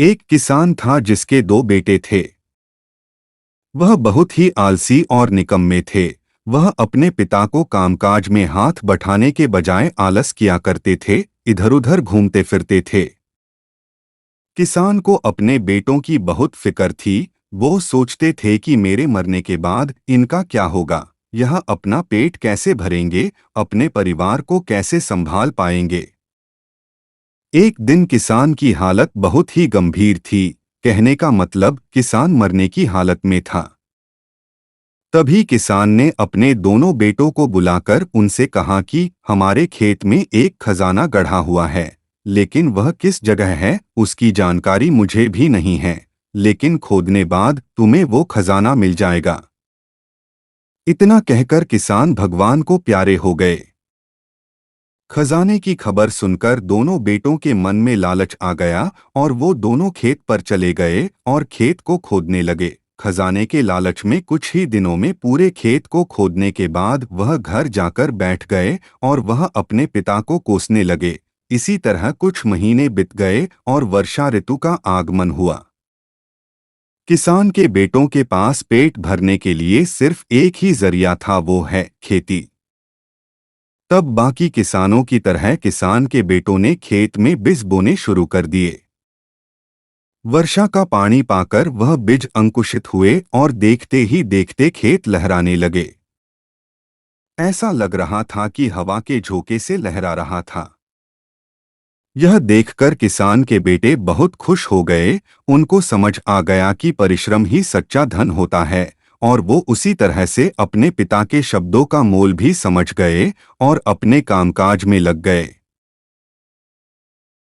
एक किसान था जिसके दो बेटे थे। वह बहुत ही आलसी और निकम्मे थे। वह अपने पिता को कामकाज में हाथ बटाने के बजाय आलस किया करते थे, इधर उधर घूमते फिरते थे। किसान को अपने बेटों की बहुत फिक्र थी। वो सोचते थे कि मेरे मरने के बाद इनका क्या होगा, यह अपना पेट कैसे भरेंगे, अपने परिवार को कैसे संभाल पाएंगे। एक दिन किसान की हालत बहुत ही गंभीर थी। कहने का मतलब किसान मरने की हालत में था। तभी किसान ने अपने दोनों बेटों को बुलाकर उनसे कहा कि हमारे खेत में एक खजाना गढ़ा हुआ है, लेकिन वह किस जगह है उसकी जानकारी मुझे भी नहीं है, लेकिन खोदने बाद तुम्हें वो खजाना मिल जाएगा। इतना कहकर किसान भगवान को प्यारे हो गए। खजाने की खबर सुनकर दोनों बेटों के मन में लालच आ गया और वो दोनों खेत पर चले गए और खेत को खोदने लगे। खजाने के लालच में कुछ ही दिनों में पूरे खेत को खोदने के बाद वह घर जाकर बैठ गए और वह अपने पिता को कोसने लगे। इसी तरह कुछ महीने बीत गए और वर्षा ऋतु का आगमन हुआ। किसान के बेटों के पास पेट भरने के लिए सिर्फ एक ही जरिया था, वो है खेती। तब बाकी किसानों की तरह किसान के बेटों ने खेत में बीज बोने शुरू कर दिए। वर्षा का पानी पाकर वह बीज अंकुशित हुए और देखते ही देखते खेत लहराने लगे। ऐसा लग रहा था कि हवा के झोंके से लहरा रहा था। यह देखकर किसान के बेटे बहुत खुश हो गए। उनको समझ आ गया कि परिश्रम ही सच्चा धन होता है, और वो उसी तरह से अपने पिता के शब्दों का मोल भी समझ गए और अपने कामकाज में लग गए।